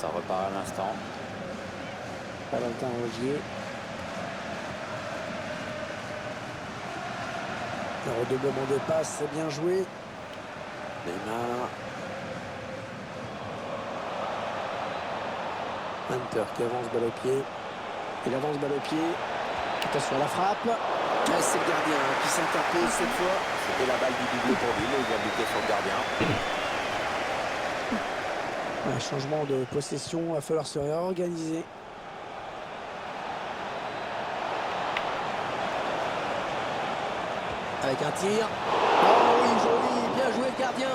ça repart à l'instant. Valentin Rogier. Le redoublement de passe, c'est bien joué. Neymar. Hunter qui avance balle au pied. Il avance balle au pied. Attention à la frappe. C'est le gardien qui s'interpose cette fois. C'était la balle du doublé pour lui, il a buté sur le gardien. Un changement de possession, il va falloir se réorganiser. Avec un tir. Oh oui, joli, bien joué le gardien.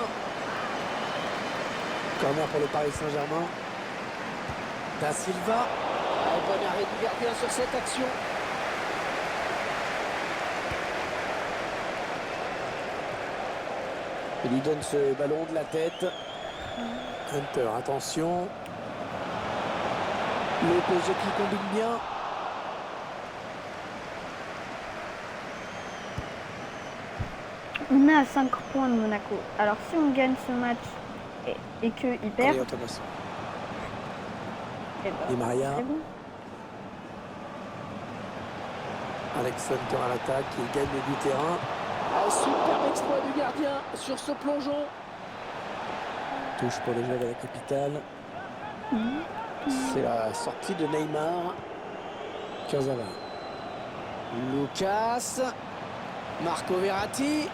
Corner pour le Paris Saint-Germain. Da Silva. Bon arrêt du gardien sur cette action. Il lui donne ce ballon de la tête. Hunter, attention. Le PSG qui combine bien. On est à 5 points de Monaco. Alors si on gagne ce match et qu'ils perdent, Allez, Thomas. eh ben, Di Maria. c'est bon. Alex Hunter à l'attaque, il gagne le du terrain. Un superbe exploit du gardien sur ce plongeon. Touche pour les joueurs de la capitale. C'est la sortie de Neymar. Kurzawa. Lucas. Marco Verratti.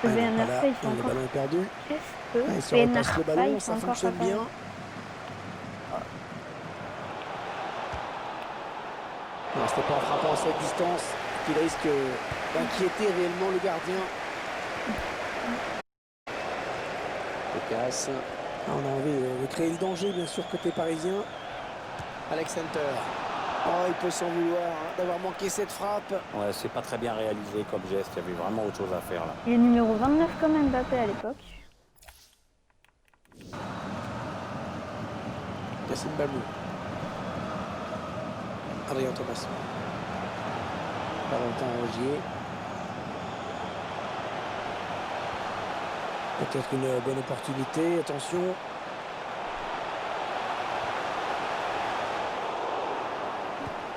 Le Ah, Ben voilà, Arfa, il fait le encore. ballon est perdu. Qu'est-ce que Il se Ben repasse le Arfa, ballon, il fait ça encore fonctionne pas bien. Non, c'était pas en frappant à cette distance qu'il risque d'inquiéter réellement le gardien. Lucas. On a envie de créer le danger, bien sûr, côté parisien. Alex Hunter. Oh, il peut s'en vouloir d'avoir manqué cette frappe. Ouais, c'est pas très bien réalisé comme geste, il y avait vraiment autre chose à faire là. Il est numéro 29 quand même Mbappé à l'époque. Yassine Bamou. Adrien Thomas. Valentin Rogier. Peut-être une bonne opportunité. Attention.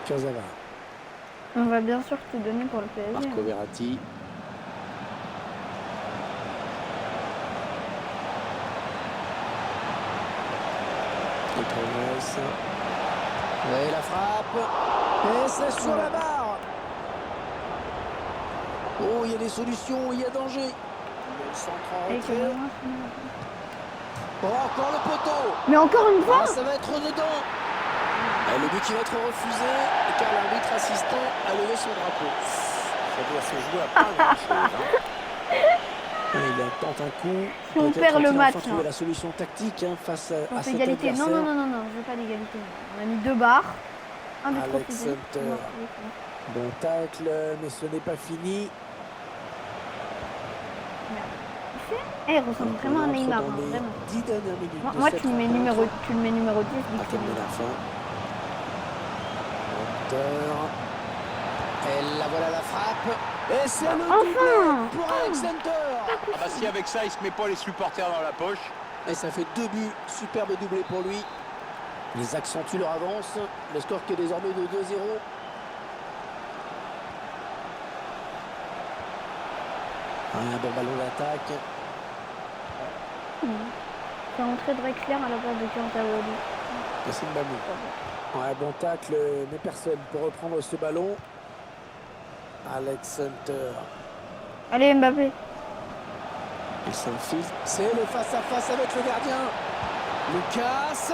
Kurzawa. On va bien sûr tout donner pour le PSG. Marco Verratti. Et Torres. Ouais, la frappe. Et c'est sur la barre. Oh, il y a des solutions, il y a danger. Le centre en Et retrait. Oh, encore le poteau. Mais encore une fois Ah, ça va être dedans. Et le but qui va être refusé car l'arbitre assistant a levé son drapeau. Ça doit se jouer à pas grand chose. Il tente un coup. Si on Peut-être perd le qu'il a match, enfin trouvé hein. la solution tactique face On à fait cet égalité. adversaire. Non, non, non, non, non, je veux pas d'égalité. On a mis 2 barres. Un but Alex refusé. Hunter. Non, Bon tacle, mais ce n'est pas fini. Eh, il ressemble vraiment à On entre Neymar, dans hein, les vraiment. 10 dernières minutes de Moi, cette tu le mets rencontre. numéro 10, À vite terminer fait. la fin. Hunter. Et là voilà la frappe. Et c'est le Enfin doublé pour Alex Hunter. Ah bah si avec ça il se met pas les supporters dans la poche. Et ça fait 2 buts. Superbe doublé pour lui. Ils accentuent leur avance. Le score qui est désormais de 2-0. Un bon ballon d'attaque. C'est entré de Drexler à la place de Kantaouli. Yassine Bamou. Ouais, bon tacle, mais personne pour reprendre ce ballon. Alex Hunter. Allez, Mbappé. Il s'enfile. C'est le face-à-face avec le gardien. Lucas.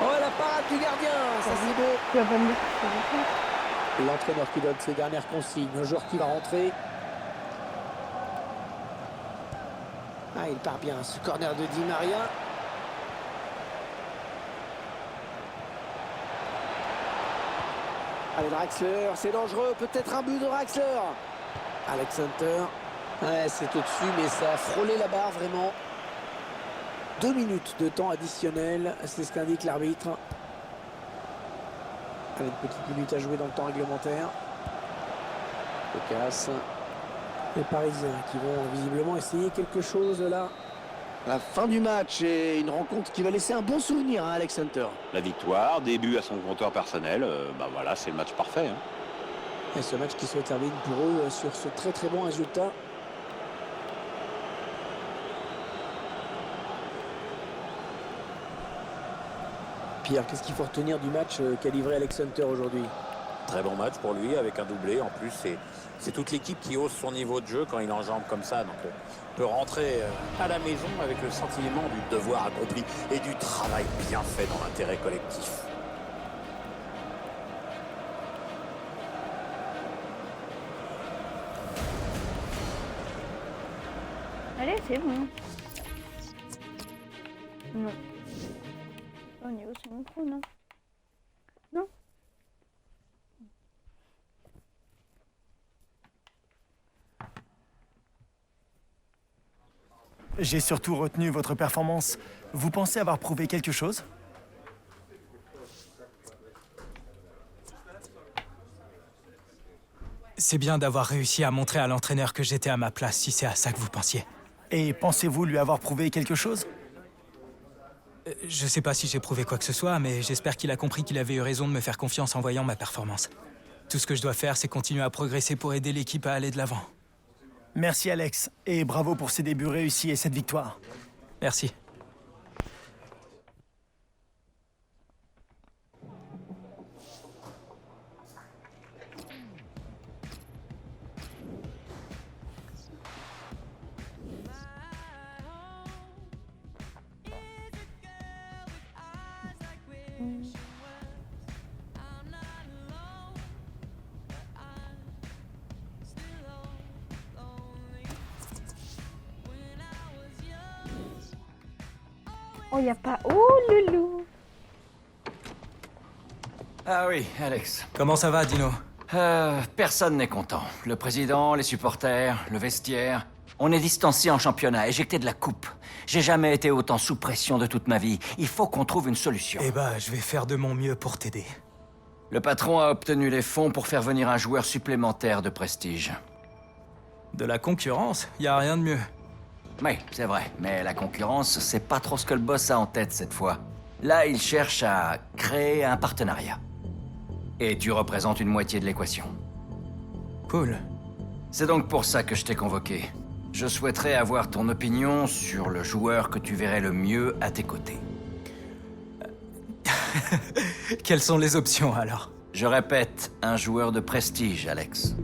Oh, la parade du gardien. Ça, c'est beau. Tu vas pas me dire que c'est beaucoup. L'entraîneur qui donne ses dernières consignes. Le joueur qui va rentrer. Ah, il part bien. Ce corner de Di Maria. Allez, Draxler. C'est dangereux. Peut-être un but de Draxler. Alex Hunter. Ouais, c'est au-dessus, mais ça a frôlé la barre, vraiment. 2 minutes de temps additionnel. C'est ce qu'indique l'arbitre. Allez, une petite minute à jouer dans le temps réglementaire. Lucas. Les Parisiens qui vont visiblement essayer quelque chose là. La fin du match et une rencontre qui va laisser un bon souvenir à Alex Hunter. La victoire, début à son compteur personnel, voilà, c'est le match parfait. Hein. Et ce match qui se termine pour eux sur ce très très bon résultat. Pierre, qu'est-ce qu'il faut retenir du match qu'a livré Alex Hunter aujourd'hui? Très bon match pour lui avec un doublé. En plus, c'est toute l'équipe qui hausse son niveau de jeu quand il enjambe comme ça. Donc, on peut rentrer à la maison avec le sentiment du devoir accompli et du travail bien fait dans l'intérêt collectif. Allez, c'est bon. Non. Au niveau c'est mon trou, non? Non? J'ai surtout retenu votre performance. Vous pensez avoir prouvé quelque chose? C'est bien d'avoir réussi à montrer à l'entraîneur que j'étais à ma place, si c'est à ça que vous pensiez. Et pensez-vous lui avoir prouvé quelque chose? Je sais pas si j'ai prouvé quoi que ce soit, mais j'espère qu'il a compris qu'il avait eu raison de me faire confiance en voyant ma performance. Tout ce que je dois faire, c'est continuer à progresser pour aider l'équipe à aller de l'avant. Merci Alex, et bravo pour ces débuts réussis et cette victoire. Merci. Oh, y a pas... Oh, loulou. Ah oui, Alex. Comment ça va, Dino? Personne n'est content. Le président, les supporters, le vestiaire. On est distancé en championnat, éjecté de la coupe. J'ai jamais été autant sous pression de toute ma vie. Il faut qu'on trouve une solution. Eh ben, je vais faire de mon mieux pour t'aider. Le patron a obtenu les fonds pour faire venir un joueur supplémentaire de prestige. De la concurrence? Y a rien de mieux. Oui, c'est vrai, mais la concurrence, c'est pas trop ce que le boss a en tête cette fois. Là, il cherche à créer un partenariat. Et tu représentes une moitié de l'équation. Cool. C'est donc pour ça que je t'ai convoqué. Je souhaiterais avoir ton opinion sur le joueur que tu verrais le mieux à tes côtés. Quelles sont les options, alors? Je répète, un joueur de prestige, Alex.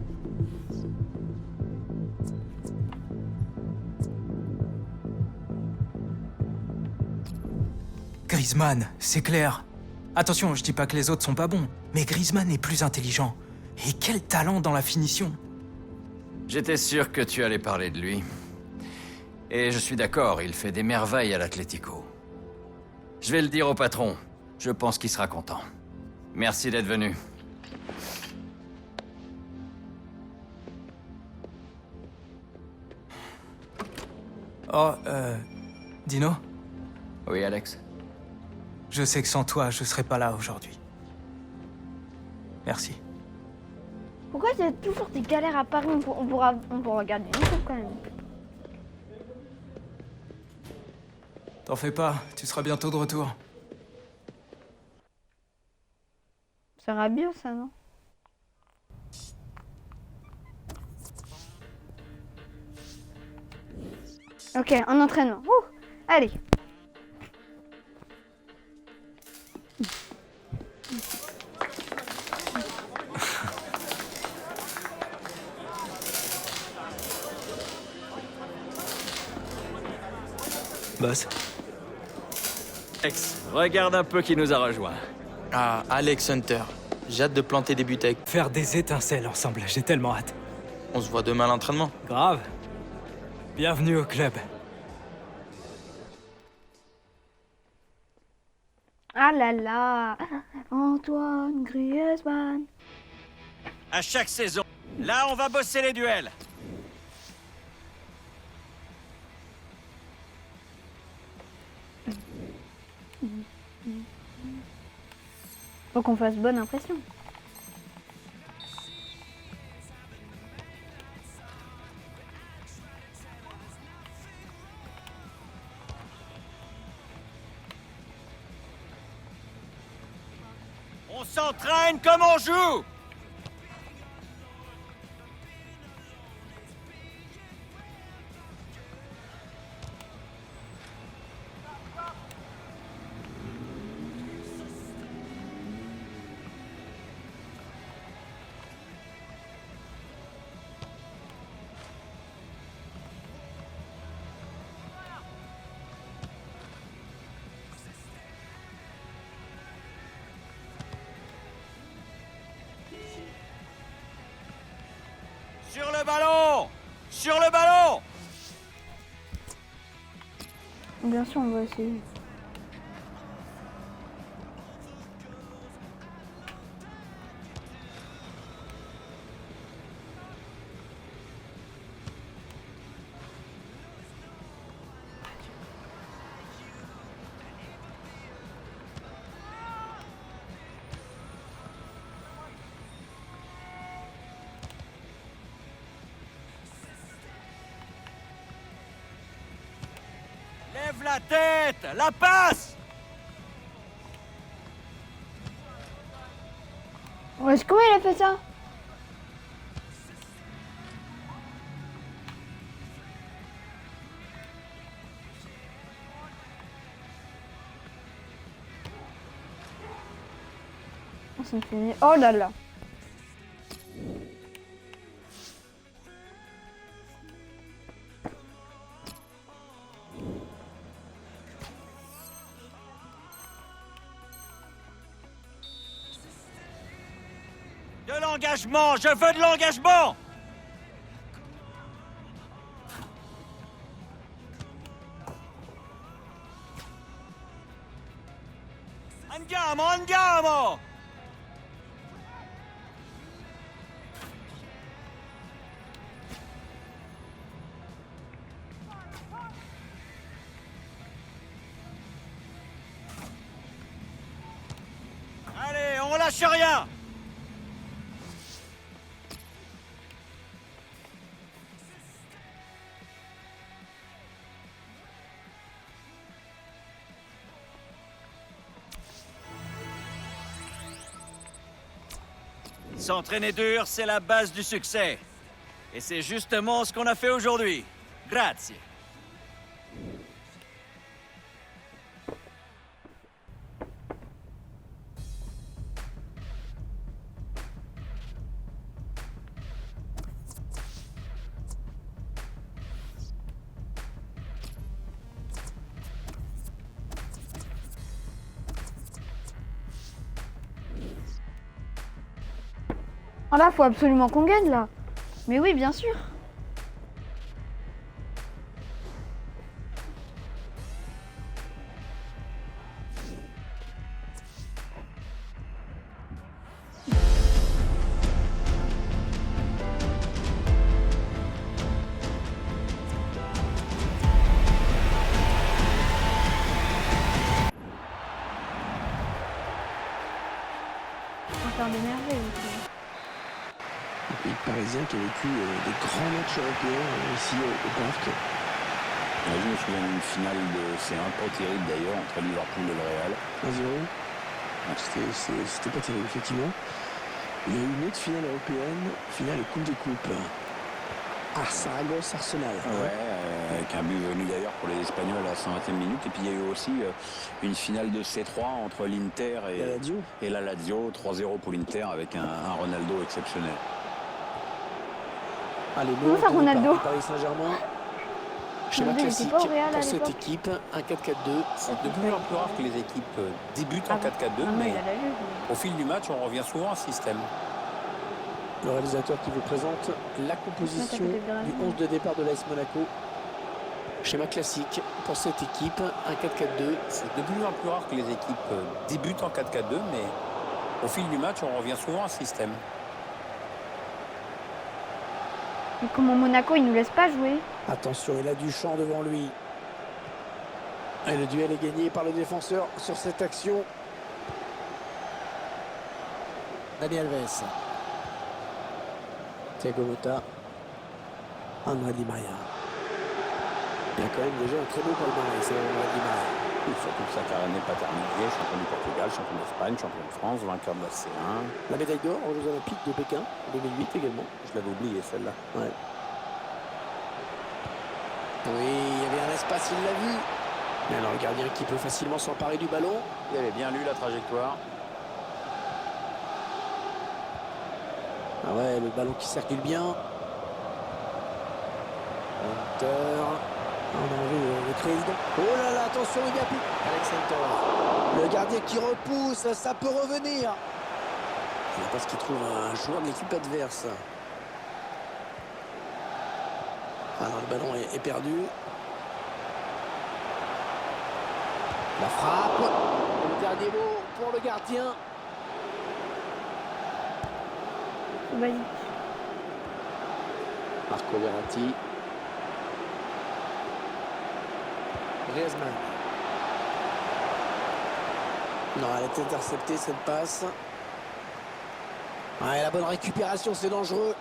Griezmann, c'est clair. Attention, je dis pas que les autres sont pas bons, mais Griezmann est plus intelligent. Et quel talent dans la finition! J'étais sûr que tu allais parler de lui. Et je suis d'accord, il fait des merveilles à l'Atlético. Je vais le dire au patron. Je pense qu'il sera content. Merci d'être venu. Oh, Dino? Oui, Alex? Je sais que sans toi, je serais pas là aujourd'hui. Merci. Pourquoi il y a toujours des galères à Paris? On pourra regarder YouTube quand même. T'en fais pas, tu seras bientôt de retour. Ça sera bien ça, non? Ok, un entraînement. Ouh, allez. Boss. Alex, regarde un peu qui nous a rejoints. Ah, Alex Hunter. J'ai hâte de planter des buts avec. Faire des étincelles ensemble, j'ai tellement hâte. On se voit demain à l'entraînement. Grave. Bienvenue au club. Ah là là. Antoine Griezmann. À chaque saison, là, on va bosser les duels. Faut qu'on fasse bonne impression. On s'entraîne comme on joue! Sur le ballon! Sur le ballon! Bien sûr, on va essayer. Lève la tête! La passe! Ouais, comment il a fait ça? Oh, c'est fini. Oh là là. De l'engagement! Je veux de l'engagement! Andiamo, andiamo! Allez, on lâche rien! S'entraîner dur, c'est la base du succès. Et c'est justement ce qu'on a fait aujourd'hui. Grazie. Oh là, faut absolument qu'on gagne là. Mais oui, bien sûr. On va faire des merveilles aussi. Le pays parisien qui a vécu des grands matchs européens ici au parc. Je me souviens d'une finale de C1, pas terrible d'ailleurs, entre Liverpool et le Real. 1-0. Ah, c'était pas terrible, effectivement. Il y a eu une autre finale européenne, finale de Coupe des Coupes. À Saragosse, Arsenal. Ouais, avec un but venu d'ailleurs pour les Espagnols à la 120e minute. Et puis il y a eu aussi une finale de C3 entre l'Inter et la Lazio. 3-0 pour l'Inter avec un Ronaldo exceptionnel. Allez, Comment ça, Ronaldo? Paris Saint-Germain. Schéma Ronaldo, il classique était pas au Real à pour cette l'époque. équipe. Un 4-4-2. C'est de plus en plus rare que les équipes débutent en 4-4-2, Ah non, mais il a la Juve. au fil du match, on revient souvent à ce système. Le réalisateur qui vous présente la composition du 11 de départ de l'AS Monaco. Schéma classique pour cette équipe. Un 4-4-2. C'est de plus en plus rare que les équipes débutent en 4-4-2, mais au fil du match, on revient souvent à ce système. Mais comment Monaco, il nous laisse pas jouer? Attention, il a du champ devant lui. Et le duel est gagné par le défenseur sur cette action. Dani Alves. Thiago Motta. André Di Maria. Il y a quand même déjà un très beau palmarès, André Di Maria. Et surtout que sa carrière n'est pas terminée. Champion du Portugal, champion d'Espagne, champion de France, vainqueur de la C1. La médaille d'or aux Jeux Olympiques de Pékin 2008 également. Je l'avais oublié celle-là. Ouais. Oui, il y avait un espace, il l'a vu. Mais alors le gardien qui peut facilement s'emparer du ballon. Il avait bien lu la trajectoire. Ah ouais, le ballon qui circule bien. Hunter. On a vu le président. Oh là là, attention, il y a plus. Alex Hunter. Le gardien qui repousse, ça peut revenir. Il parce qu'il trouve un joueur de l'équipe adverse. Alors le ballon est perdu. La frappe. Le dernier mot pour le gardien. Vas-y. Marco Verratti. Griezmann. Non, elle est interceptée cette passe. Ouais, la bonne récupération, c'est dangereux.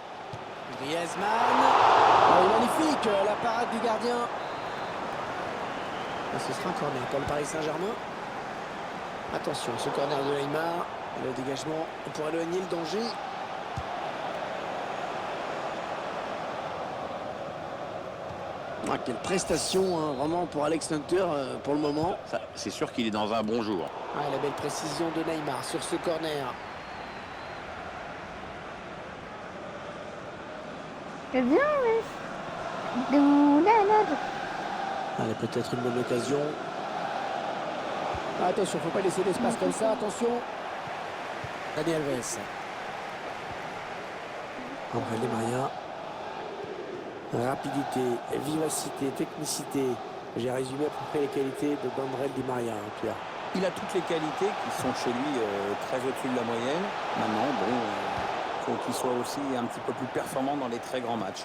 Griezmann. Oh, magnifique, la parade du gardien. Et ce sera un corner pour le Paris Saint-Germain. Attention, ce corner de Neymar. Le dégagement pour éloigner le danger. Ah, quelle prestation, hein, vraiment, pour Alex Hunter pour le moment. C'est sûr qu'il est dans un bon jour. Ah, la belle précision de Neymar sur ce corner. C'est bien, mais... Allez, peut-être une bonne occasion. Ah, attention, faut pas laisser d'espace comme ça, attention. Dani Alves. André Di Maria. Rapidité, vivacité, technicité. J'ai résumé à peu près les qualités de André Di Maria, hein, Pierre. Il a toutes les qualités qui sont chez lui très au-dessus de la moyenne. Maintenant, bon, faut qu'il soit aussi un petit peu plus performant dans les très grands matchs.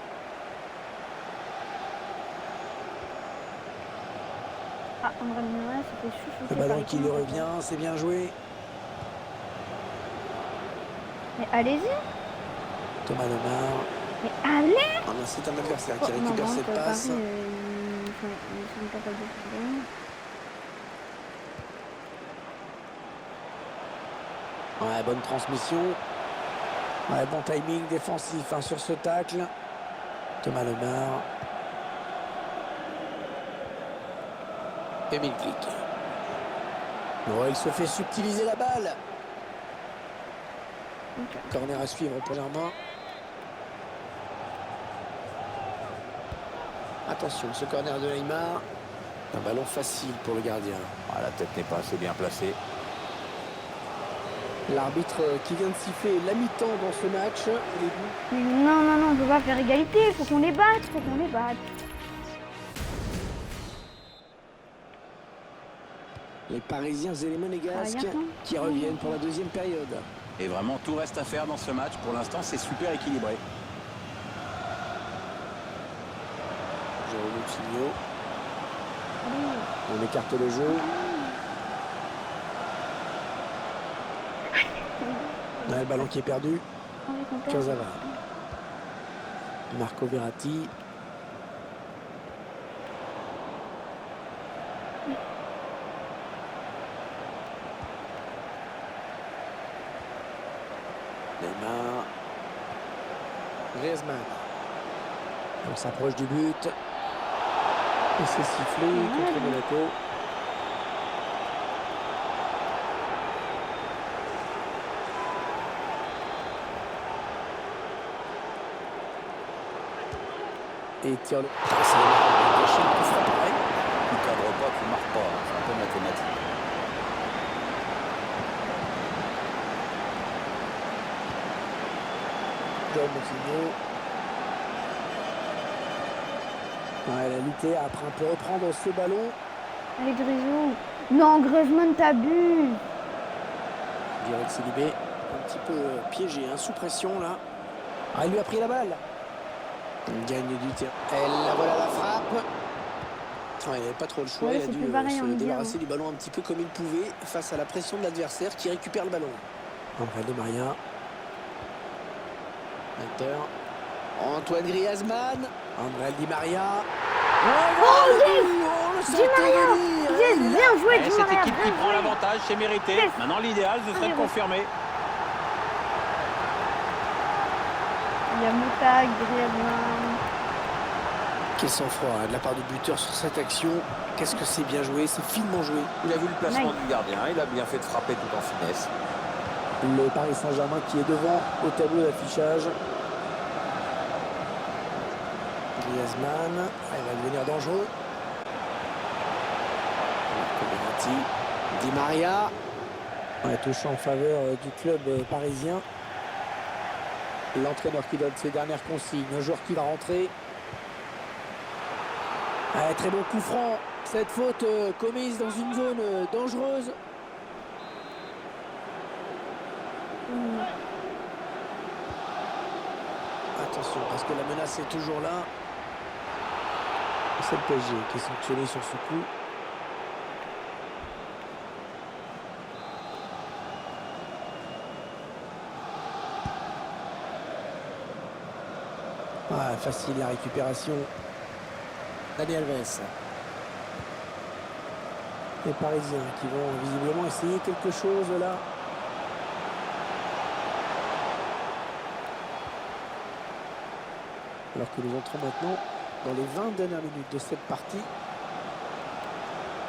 Ah, André Di c'était chouchouté. Le ballon qui lui revient, c'est bien joué. Mais allez-y. Thomas Lemar. Mais allez. Ah non, c'est un adversaire qui Oh, récupère non, cette Paris, passe. ils sont capables de faire. Ouais, bonne transmission. Ouais, bon timing défensif hein, sur ce tacle. Thomas Lemar. Emile Glick. Oh, il se fait subtiliser la balle. Okay. Corner à suivre pour Germain. Attention, ce corner de Neymar. Un ballon facile pour le gardien. Ah, la tête n'est pas assez bien placée. L'arbitre qui vient de siffler la mi-temps dans ce match. Mais non, non, non, on peut pas faire égalité. Il faut qu'on les batte, faut qu'on les batte. Les Parisiens et les Monégasques Ah, qui reviennent pour la deuxième période. Et vraiment, tout reste à faire dans ce match. Pour l'instant, c'est super équilibré. Jérôme Coutinho. On écarte le jeu. Là, le ballon qui est perdu. Kurzawa. Marco Verratti. Neymar. Griezmann. On s'approche du but. Et c'est sifflé contre Monaco. Et tire le... Ah, c'est le coup franc pareil. Tu ne cadres pas, tu ne marques pas. C'est un peu mathématique. John Coutinho. Ouais, la lutte après on peut reprendre ce ballon. Allez, Grisou. Non, Griezmann, t'abuses. Direct Silibé, un petit peu piégé, hein, sous pression là. Ah, il lui a pris la balle. Il gagne du tir. Elle, voilà la frappe. Ouais, il n'avait pas trop le choix, Ouais, il a c'est dû plus pareil, se on dit, débarrasser hein. du ballon un petit peu comme il pouvait face à la pression de l'adversaire qui récupère le ballon. André Di Maria. Hunter. Antoine Griezmann. André Di Maria. Oh, le centre venir. Yes, bien joué, Et Di cette Maria, équipe qui bien prend joué. l'avantage, c'est mérité. Yes. Maintenant, l'idéal, ce serait de confirmer. Il y a Mouta, Griezmann. Quel sang-froid de la part du buteur sur cette action. Qu'est-ce que c'est bien joué, c'est finement joué. Il a vu le placement Nice. du gardien. Il a bien fait de frapper tout en finesse. Le Paris Saint-Germain qui est devant au tableau d'affichage. Griezmann, il va devenir dangereux. Marco Verratti, Di Maria. Ouais, touche en faveur du club parisien. L'entraîneur qui donne ses dernières consignes. Un joueur qui va rentrer. Ouais, très bon coup franc. Cette faute commise dans une zone dangereuse. Attention, parce que la menace est toujours là. C'est le PSG qui est sanctionné sur ce coup. Ah, facile la récupération. Dani Alves. Les Parisiens qui vont visiblement essayer quelque chose là. Alors que nous entrons maintenant dans les 20 dernières minutes de cette partie.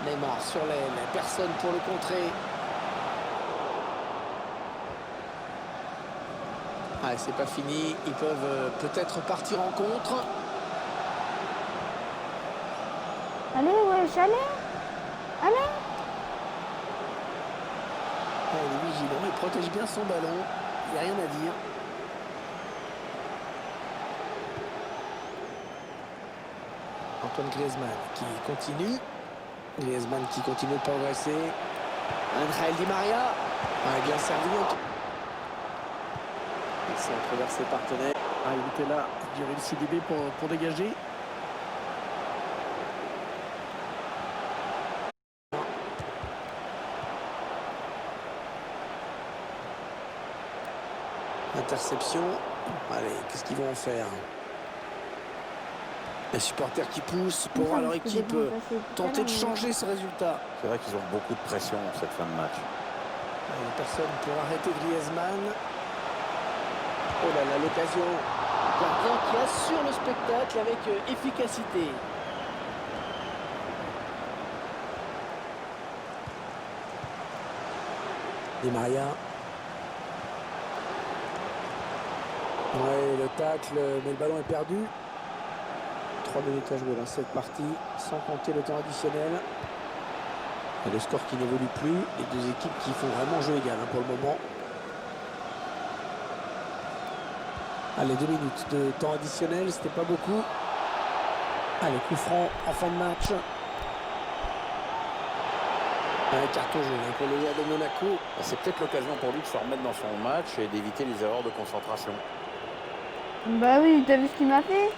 Neymar sur l'aile, personne pour le contrer. Ah, c'est pas fini, ils peuvent peut-être partir en contre. Allez, wesh, allez. Allez. Ah, il est vigilant, il protège bien son ballon. Il n'y a rien à dire. Antoine Griezmann qui continue. Griezmann qui continue de progresser. Angel Di Maria. Ah, bien servi. Il s'est travers ses partenaires. Ah, il était là. Djibril Sidibé pour dégager. Interception. Allez, qu'est-ce qu'ils vont en faire? Les supporters qui poussent pour voir leur équipe tenter de changer ce résultat. C'est vrai qu'ils ont beaucoup de pression en cette fin de match. Il n'y a personne pour arrêter Griezmann. Oh là là, l'occasion. Gardien qui assure le spectacle avec efficacité. Di Maria. Ouais, le tacle, mais le ballon est perdu. 3 minutes à jouer dans cette partie, sans compter le temps additionnel. Et le score qui n'évolue plus. Les deux équipes qui font vraiment jeu égal pour le moment. Allez, 2 minutes de temps additionnel, c'était pas beaucoup. Allez, coup franc en fin de match. Un carton jaune pour le joueur de Monaco. C'est peut-être l'occasion pour lui de se remettre dans son match et d'éviter les erreurs de concentration. Bah oui, t'as vu ce qu'il m'a fait?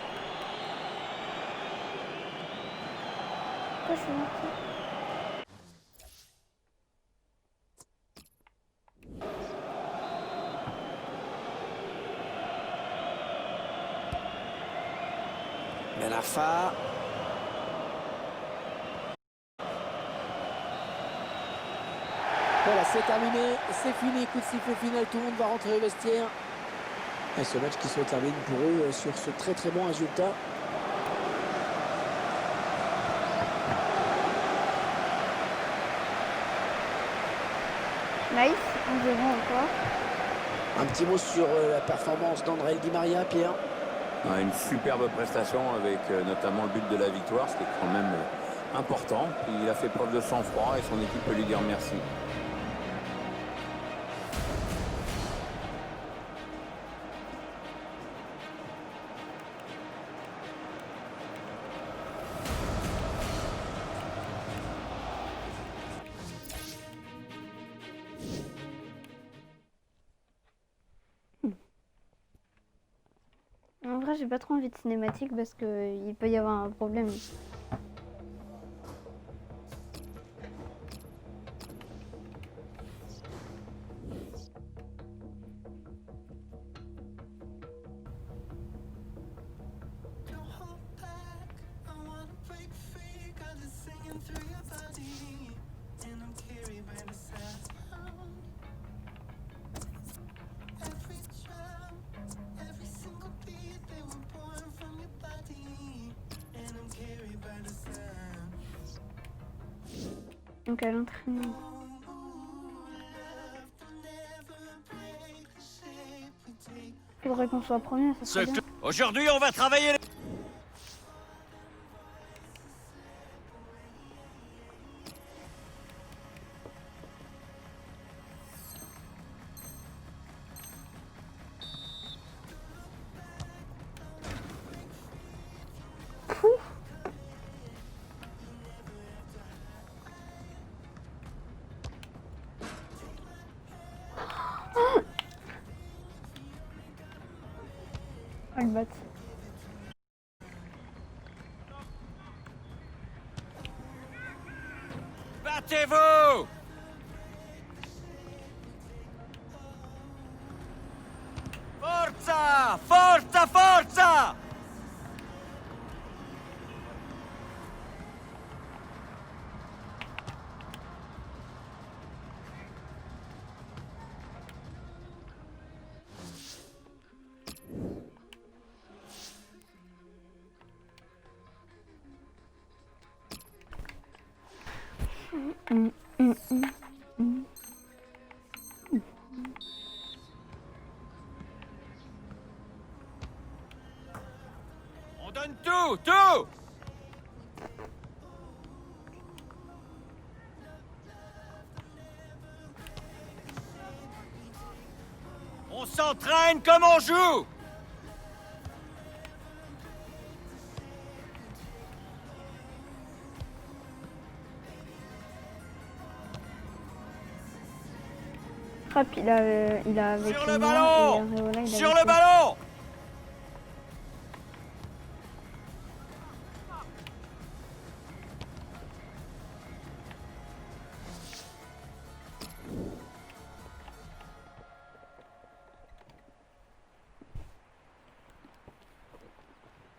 Pourquoi je suis parti? Ben Arfa. Voilà, c'est terminé, c'est fini, coup de sifflet final, tout le monde va rentrer au vestiaire. Et ce match qui se termine pour eux sur ce très très bon résultat. Nice, 1-0 encore. Un petit mot sur la performance d'André Di Maria, Pierre. Une superbe prestation avec notamment le but de la victoire, ce qui est quand même important. Il a fait preuve de sang-froid et son équipe peut lui dire merci. En vrai, j'ai pas trop envie de cinématique parce que il peut y avoir un problème. Donc à l'entraînement. Faudrait qu'on soit premier, ça serait bien. Aujourd'hui, on va travailler... Ah, le bat. Battez-vous! Forza! Forza, forza! On donne tout, tout! On s'entraîne comme on joue! Hop, il a avec Sur le moi, ballon! et Areola, il a Sur avec le ballon!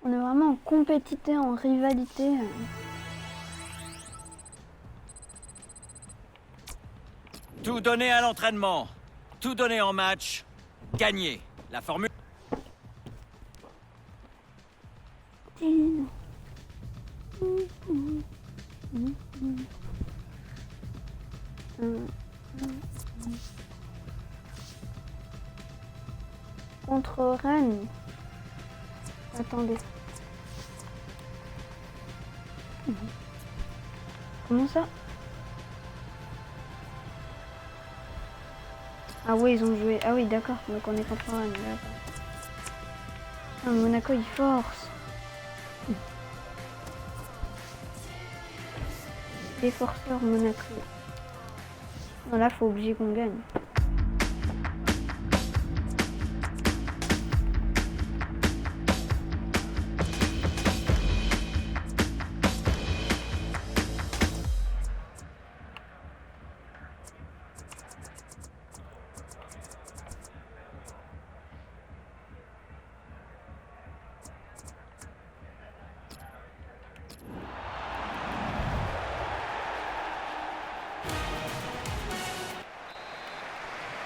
On est vraiment en compétition, en rivalité. Tout donner à l'entraînement, tout donner en match, gagner. La formule... Contre Rennes. Attendez. Comment ça? Ah oui, ils ont joué. Ah oui, d'accord. Donc on est contre Rennes. D'accord. Ah, Monaco, il force. Les forceurs Monaco. Non, là, faut obliger qu'on gagne.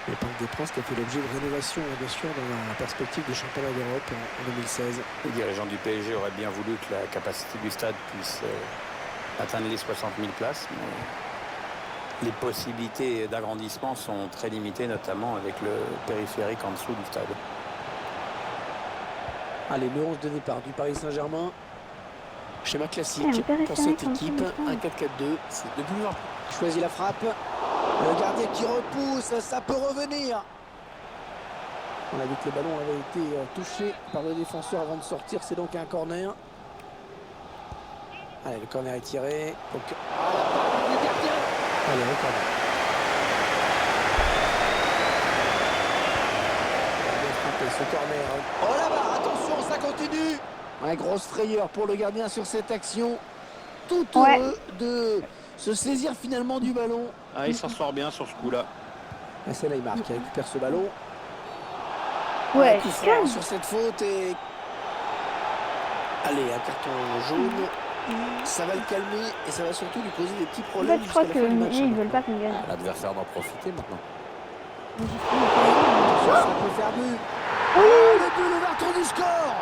Le Parc des Princes qui a fait l'objet de rénovation, bien sûr, dans la perspective du championnat d'Europe en 2016. Les dirigeants du PSG auraient bien voulu que la capacité du stade puisse atteindre les 60 000 places, mais les possibilités d'agrandissement sont très limitées, notamment avec le périphérique en dessous du stade. Allez, le 11 de départ du Paris Saint-Germain. Schéma classique le périphérique pour cette en dessous équipe. du stade. 1-4-4-2. C'est de plus en plus. Choisit la frappe. Le gardien qui repousse, ça peut revenir. On a vu que le ballon avait été touché par le défenseur avant de sortir. C'est donc un corner. Allez, le corner est tiré. Donc... le gardien. Allez, le corner. Bien frappé ce corner. Oh là-bas, attention, ça continue. Un grosse frayeur pour le gardien sur cette action. Tout heureux de se saisir finalement du ballon. Ah, il s'en sort bien sur ce coup-là. Et c'est là, il marque, il récupère ce ballon. Ouais, Un coup franc calme. sur cette faute et... Allez, un carton jaune. Ça va le calmer et ça va surtout lui poser des petits En problèmes. fait, je crois jusqu'à la fin du match. qu'ils veulent pas qu'on gagne. L'adversaire d'en profiter maintenant. Ça peut faire but. Oh, le but, l'ouverture du score.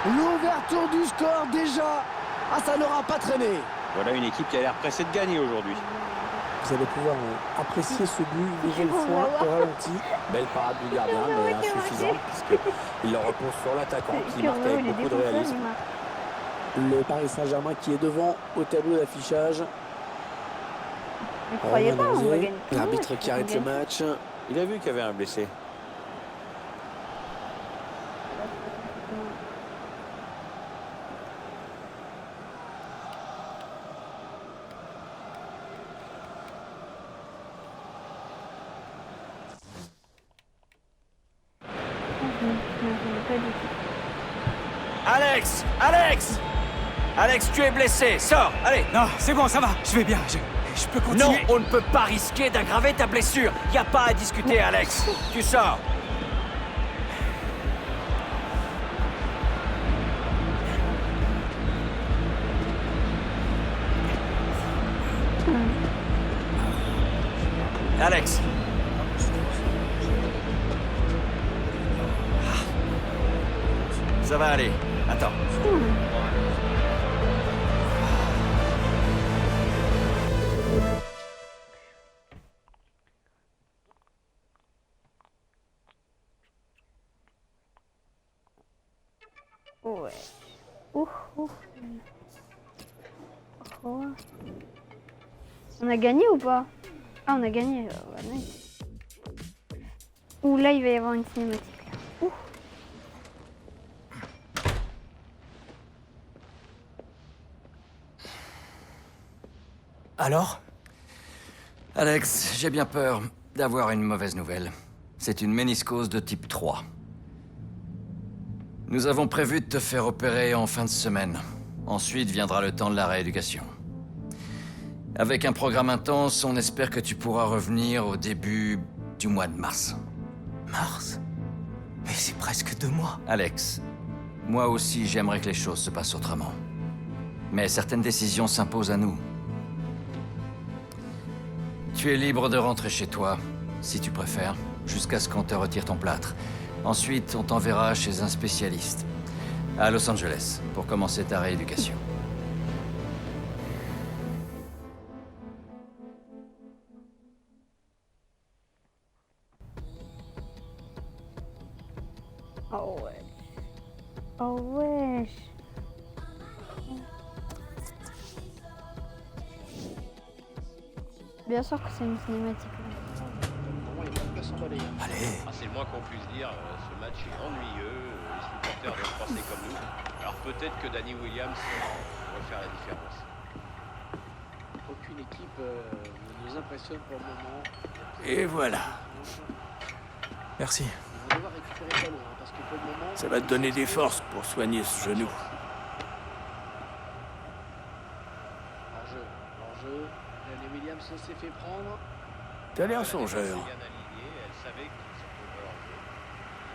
L'ouverture du score déjà. Ah, ça n'aura pas traîné. Voilà une équipe qui a l'air pressée de gagner aujourd'hui. Vous allez pouvoir apprécier ce but une nouvelle fois au ralenti. Belle parade du gardien, mais insuffisante, puisqu'il le repose sur l'attaquant qui marque avec beaucoup de réalisme. Le Paris Saint-Germain qui est devant au tableau d'affichage. Ne croyez pas, on va gagner. L'arbitre qui arrête le match. Il a vu qu'il y avait un blessé. Alex! Alex! Alex, tu es blessé. Sors, allez! Non, c'est bon, ça va, je vais bien. Je peux Non, continuer. on ne peut pas risquer d'aggraver ta blessure. Y a pas à discuter, Alex. Tu sors. Alex. Ça va aller. Attends. Ouais. Ouh, ouh. Oh. On a gagné ou pas? Ah, on a gagné. Ouais, nice. Ouh, là, il va y avoir une cinématique. Ouh. Alors? Alex, j'ai bien peur d'avoir une mauvaise nouvelle. C'est une méniscose de type 3. Nous avons prévu de te faire opérer en fin de semaine. Ensuite viendra le temps de la rééducation. Avec un programme intense, on espère que tu pourras revenir au début du mois de mars. Mars? Mais c'est presque 2 mois. Alex, moi aussi j'aimerais que les choses se passent autrement. Mais certaines décisions s'imposent à nous. Tu es libre de rentrer chez toi, si tu préfères, jusqu'à ce qu'on te retire ton plâtre. Ensuite, on t'enverra chez un spécialiste, à Los Angeles, pour commencer ta rééducation. Oh ouais. Oh wesh. Bien sûr que c'est une cinématique. Allez. Ah, c'est le moins qu'on puisse dire. Ce match est ennuyeux. Les supporters doivent penser comme nous. Alors peut-être que Danny Williams va faire la différence. Aucune équipe ne nous impressionne pour le moment. Et voilà. Merci. On va devoir récupérer le ballon parce que pour le moment. Ça va te donner des forces pour soigner ce genou. Hors-jeu. Danny Williams s'est fait prendre. T'as l'air songeur. Bien alignée, elle savait qu'il se trouvait hors-jeu.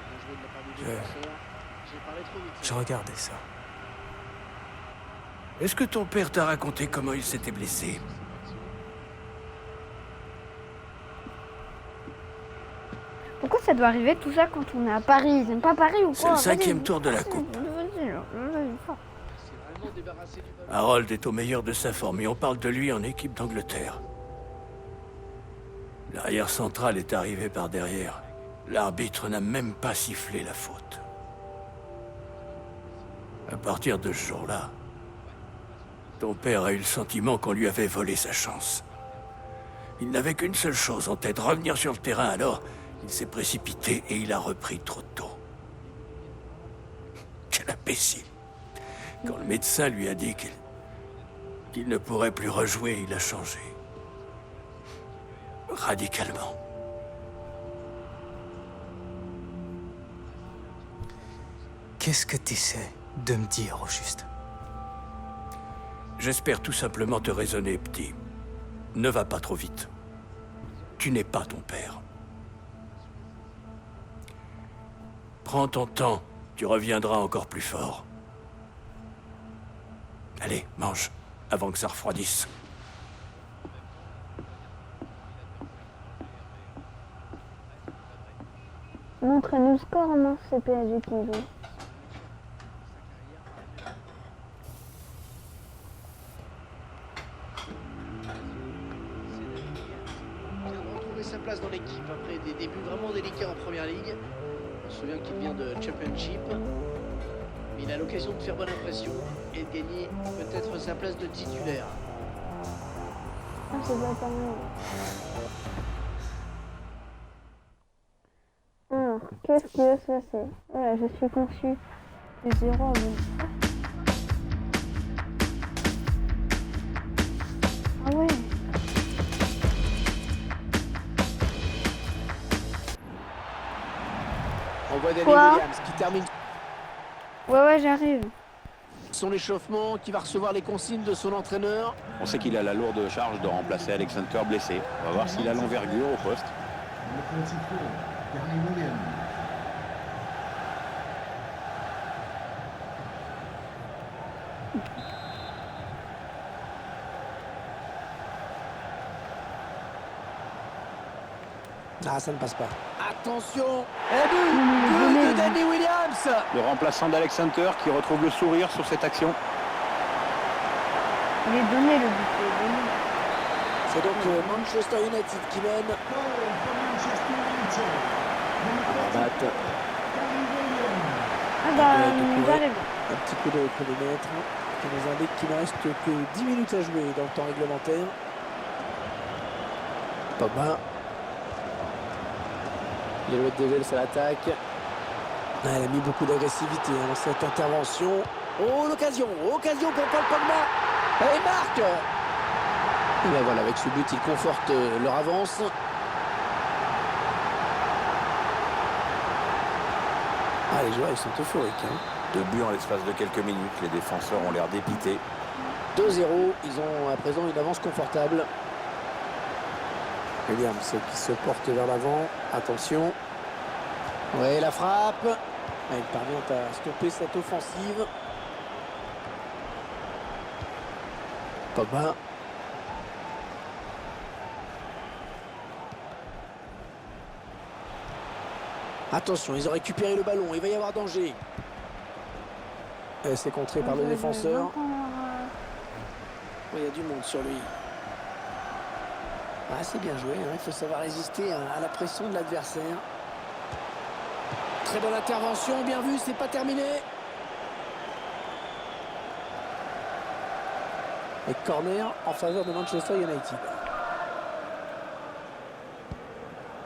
Bien joué de la part du défenseur. J'ai parlé trop vite. Je regardais ça. Est-ce que ton père t'a raconté comment il s'était blessé? Pourquoi ça doit arriver tout ça quand on est à Paris? Ils aiment pas Paris ou quoi? C'est le 5e Vas-y, tour de la vas-y, coupe. vas-y, fort. C'est vraiment débarrassé du ballon. Harold est au meilleur de sa forme et on parle de lui en équipe d'Angleterre. L'arrière central est arrivé par derrière. L'arbitre n'a même pas sifflé la faute. À partir de ce jour-là, ton père a eu le sentiment qu'on lui avait volé sa chance. Il n'avait qu'une seule chose en tête, revenir sur le terrain, alors il s'est précipité et il a repris trop tôt. Quel imbécile! Quand le médecin lui a dit qu'il ne pourrait plus rejouer, il a changé. Radicalement. Qu'est-ce que t'essaies de me dire, au juste? J'espère tout simplement te raisonner, petit. Ne va pas trop vite. Tu n'es pas ton père. Prends ton temps, tu reviendras encore plus fort. Allez, mange, avant que ça refroidisse. Montrez-nous le score, non? C'est PSG qui joue. Il vient de retrouver sa place dans l'équipe après des débuts vraiment délicats en première ligue. On se souvient qu'il vient de Championship. Il a l'occasion de faire bonne impression et de gagner peut-être sa place de titulaire. Ah, c'est pas mal. Alors, qu'est-ce qui va se passer? Voilà, je suis conçu de 0 à 20. Ah ouais. On voit Danny Quoi? Williams qui termine Ouais, j'arrive. son échauffement, qui va recevoir les consignes de son entraîneur. On sait qu'il a la lourde charge de remplacer Alex Hunter blessé. On va voir s'il a l'envergure au poste. Ah, ça ne passe pas. Attention! Et but de Danny Williams! Le remplaçant d'Alex Hunter qui retrouve le sourire sur cette action. Il est donné le but. Il est donné. C'est donc Manchester United qui mène. Amrabat. Ah bah, Ouais, j'arrive. Un petit coup de chronomètre qui nous indique qu'il ne reste que 10 minutes à jouer dans le temps réglementaire. Pogba. L'Elouette de Gels à l'attaque. Ah, elle a mis beaucoup d'agressivité dans cette intervention. Oh, l'occasion pour Paul Pogba. Et il marque. Et bien voilà, avec ce but, ils confortent leur avance. Ah, les joueurs, ils sont euphoriques. Hein. 2 buts en l'espace de quelques minutes. Les défenseurs ont l'air dépités. 2-0, ils ont à présent une avance confortable. Williams qui se porte vers l'avant. Attention. Ouais, la frappe. Ah, il parvient à stopper cette offensive. Pogba. Attention, ils ont récupéré le ballon. Il va y avoir danger. C'est contré par le défenseur. Il y a du monde sur lui. Ah, c'est bien joué, hein. Il faut savoir résister à la pression de l'adversaire. Très bonne intervention, bien vu, c'est pas terminé. Et corner en faveur de Manchester United.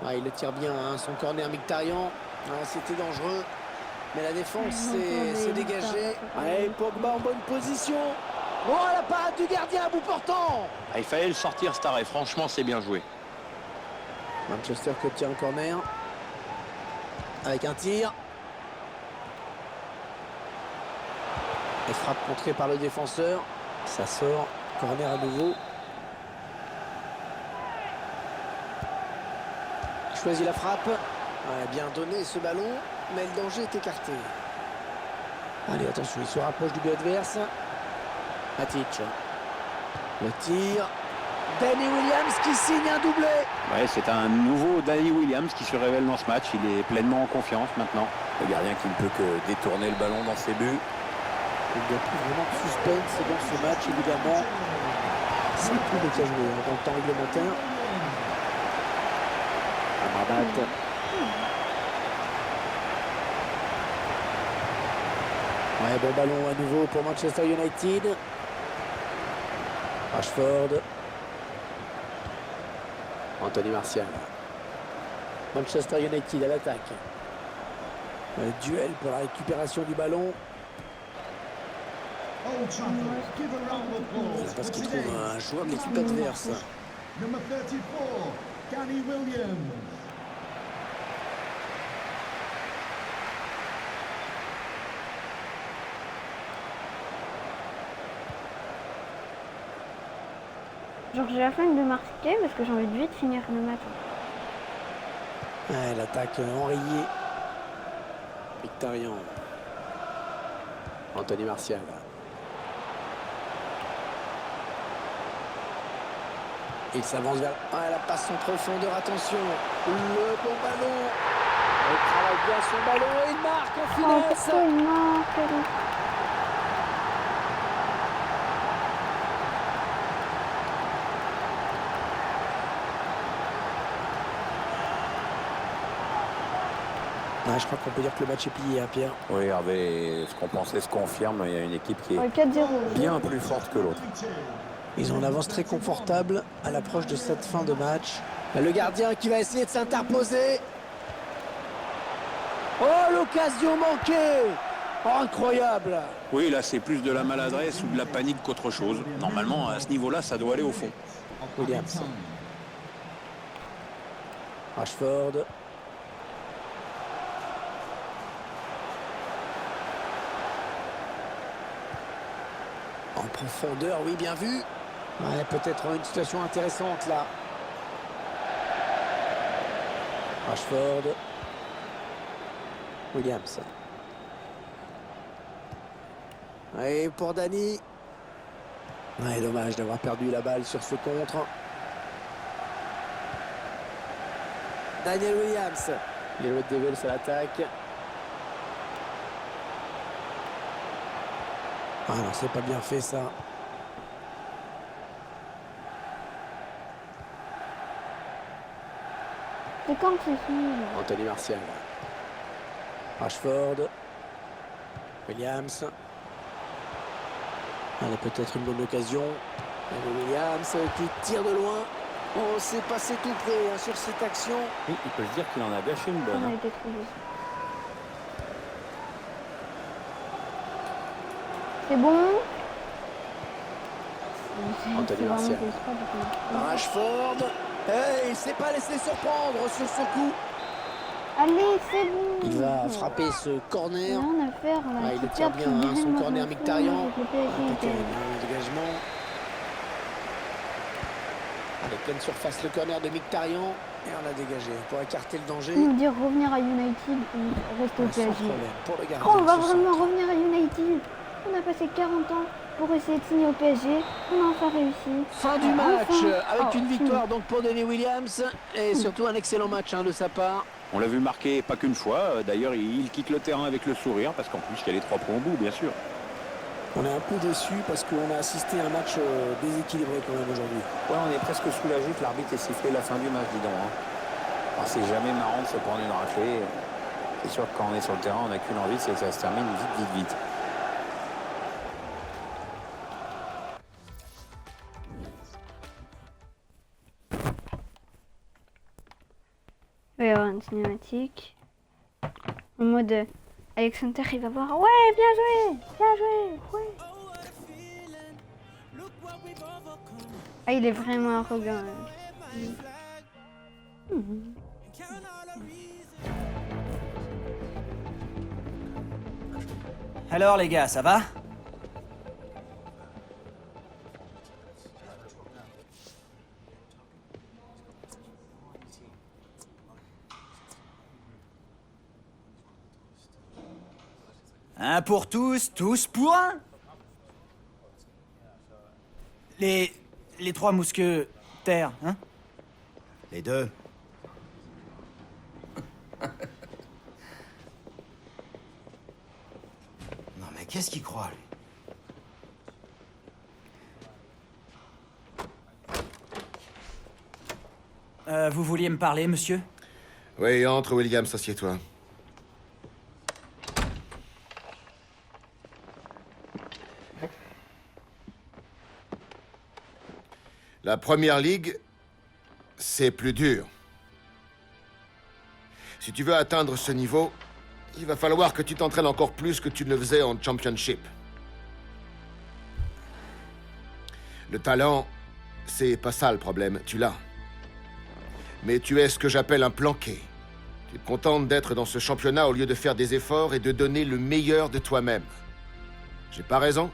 Ah, il le tire bien, hein, son corner Mkhitaryan. Ah, c'était dangereux. Mais la défense s'est dégagée. Allez, Pogba en bonne position. Oh, la parade du gardien à bout portant. Ah, il fallait le sortir cet arrêt. Franchement, c'est bien joué. Manchester qui obtient un corner. Avec un tir. Et frappe contrée par le défenseur. Ça sort. Corner à nouveau. Il choisit la frappe. Ouais, bien donné ce ballon. Mais le danger est écarté. Allez, attention, il se rapproche du but adverse. Matic. Le tir. Danny Williams qui signe un doublé. Ouais, c'est un nouveau Danny Williams qui se révèle dans ce match. Il est pleinement en confiance maintenant. Le gardien qui ne peut que détourner le ballon dans ses buts. Il n'y a plus vraiment de suspense dans ce match, évidemment. C'est tout le cas joué dans le temps réglementaire. Amrabat. Ouais, bon ballon à nouveau pour Manchester United. Rashford. Anthony Martial. Manchester United à l'attaque. Duel pour la récupération du ballon. C'est parce qu'il trouve un joueur de l'équipe adverse. Genre, j'ai la flemme de marquer parce que j'ai envie de vite finir le match. Ouais, l'attaque enrayée. Mkhitaryan. Anthony Martial. Il s'avance vers... Ah, la passe en profondeur, attention. Le bon ballon. Il travaille bien son ballon et il marque en Oh, finesse. pourquoi il marque elle Ah, je crois qu'on peut dire que le match est plié, hein, Pierre. Oui, Hervé, ce qu'on pensait se confirme. Il y a une équipe qui est Ouais, 4-0. bien plus forte que l'autre. Ils ont une avance très confortable à l'approche de cette fin de match. Le gardien qui va essayer de s'interposer. Oh, l'occasion manquée. Oh, incroyable. Oui, là, c'est plus de la maladresse ou de la panique qu'autre chose. Normalement, à ce niveau-là, ça doit aller au fond. Williams. Rashford. En profondeur, oui, bien vu. Ouais, peut-être une situation intéressante là. Rashford. Williams. Et pour Dani. Ouais, dommage d'avoir perdu la balle sur ce contre. Daniel Williams. Les Red Devils à l'attaque. Ah non, c'est pas bien fait ça. C'est quand que c'est fini là Anthony Martial. Rashford. Williams. Allez, peut-être une bonne occasion. Allez, Williams qui tire de loin. Oh, c'est passé tout près hein, sur cette action. Oui, il peut se dire qu'il en a gâché une bonne. On a hein. été trouvé. C'est bon. Anthony C'est vraiment Martial. fait exprès, du coup. Rashford. Hey, il s'est pas laissé surprendre sur ce coup. Allez, c'est bon. Il va frapper ce corner. Rien à faire. On a Ah, il le tout tire perdu, bien, hein, puis son moi, corner je m'en fous, Mkhitaryan. avec le PSG, Impeccable, hein, dégagement. Allez, pleine surface, le corner de Mkhitaryan. Et on a dégagé pour écarter le danger. nous dire revenir à United ou rester au Sans PSG. problème pour le gardien. Oh, on va ce vraiment centre. revenir à United. On a passé 40 ans pour essayer de signer au PSG. On a enfin réussi. Fin du Enfin. match avec Oh, une victoire donc pour Danny Williams et surtout un excellent match de sa part. On l'a vu marquer pas qu'une fois. D'ailleurs, il quitte le terrain avec le sourire parce qu'en plus, il y a les 3 points au bout, bien sûr. On est un peu déçu parce qu'on a assisté à un match déséquilibré quand même aujourd'hui. Ouais, on est presque soulagé que l'arbitre ait sifflé la fin du match, dis donc. Hein. Alors, c'est jamais marrant de se prendre une raclée. C'est sûr que quand on est sur le terrain, on n'a qu'une envie, c'est que ça se termine vite. Il va y avoir une cinématique. En mode Alexander il va voir. Ouais, bien joué, ouais. Ah, il est vraiment arrogant. Alors les gars, ça va? Un pour tous, tous pour un? Les 3 mousquetaires, hein? Les 2. Non mais qu'est-ce qu'il croit, lui? Vous vouliez me parler, monsieur? Oui, entre, Williams, assieds-toi. La première ligue, c'est plus dur. Si tu veux atteindre ce niveau, il va falloir que tu t'entraînes encore plus que tu ne le faisais en championship. Le talent, c'est pas ça le problème, tu l'as. Mais tu es ce que j'appelle un planqué. Tu te contentes d'être dans ce championnat au lieu de faire des efforts et de donner le meilleur de toi-même. J'ai pas raison?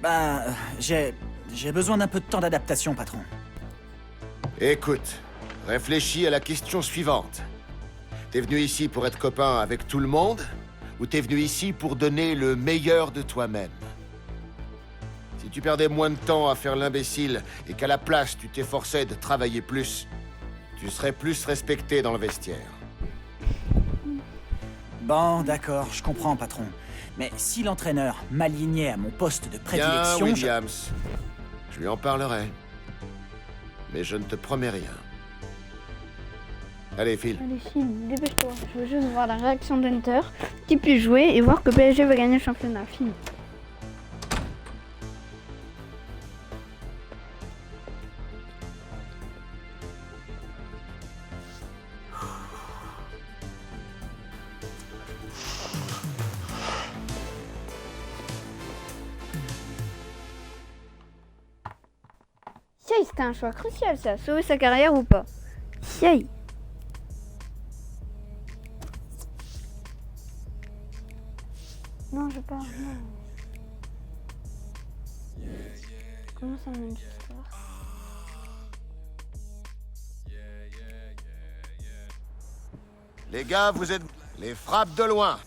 Ben, j'ai besoin d'un peu de temps d'adaptation, patron. Écoute, réfléchis à la question suivante. T'es venu ici pour être copain avec tout le monde, ou t'es venu ici pour donner le meilleur de toi-même? Si tu perdais moins de temps à faire l'imbécile et qu'à la place tu t'efforçais de travailler plus, tu serais plus respecté dans le vestiaire. Bon, d'accord, je comprends, patron. Mais si l'entraîneur m'alignait à mon poste de Bien, prédilection... Williams. Je lui en parlerai. Mais je ne te promets rien. Allez, file. Allez, file, dépêche-toi. Je veux juste voir la réaction d'Hunter, qui puisse jouer et voir que PSG va gagner le championnat. File. Tiens, c'était un choix crucial ça. Sauver sa carrière ou pas? Tiens. Non, je pars. Non. Comment ça Manchester? Les gars, vous êtes... Les frappes de loin.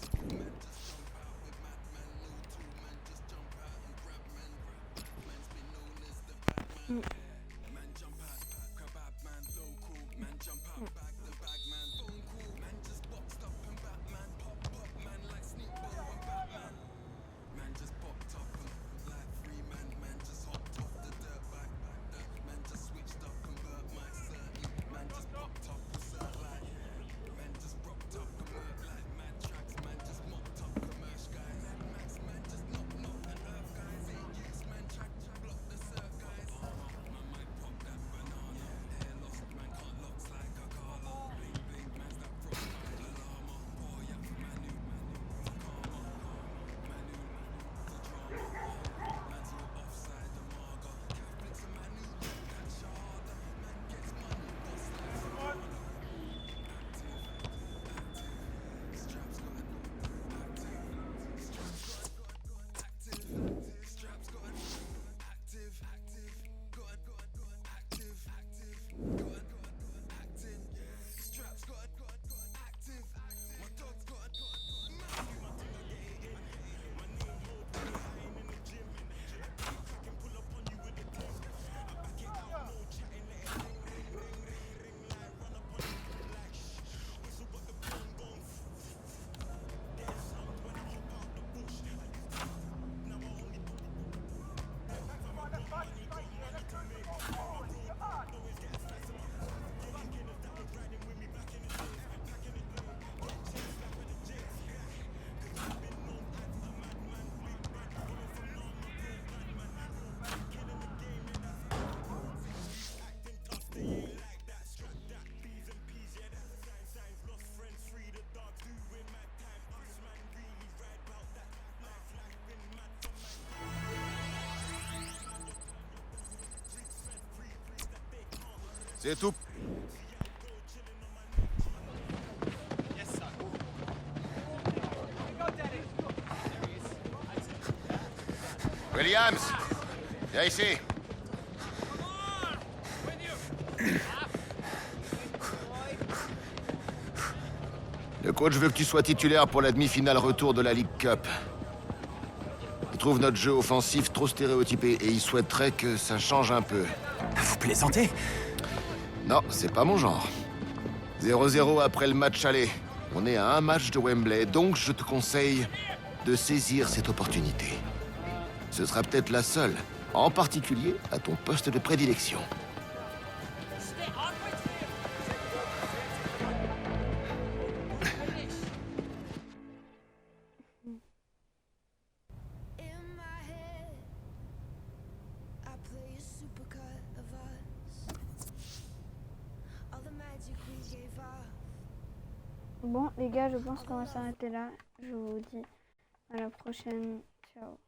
C'est tout. Williams, viens ici. Le coach veut que tu sois titulaire pour la demi-finale retour de la League Cup. Il trouve notre jeu offensif trop stéréotypé et il souhaiterait que ça change un peu. Vous plaisantez? Non, c'est pas mon genre. 0-0 après le match aller. On est à un match de Wembley, donc je te conseille de saisir cette opportunité. Ce sera peut-être la seule, en particulier à ton poste de prédilection. Bon les gars, je pense qu'on va s'arrêter là. Je vous dis à la prochaine. Ciao.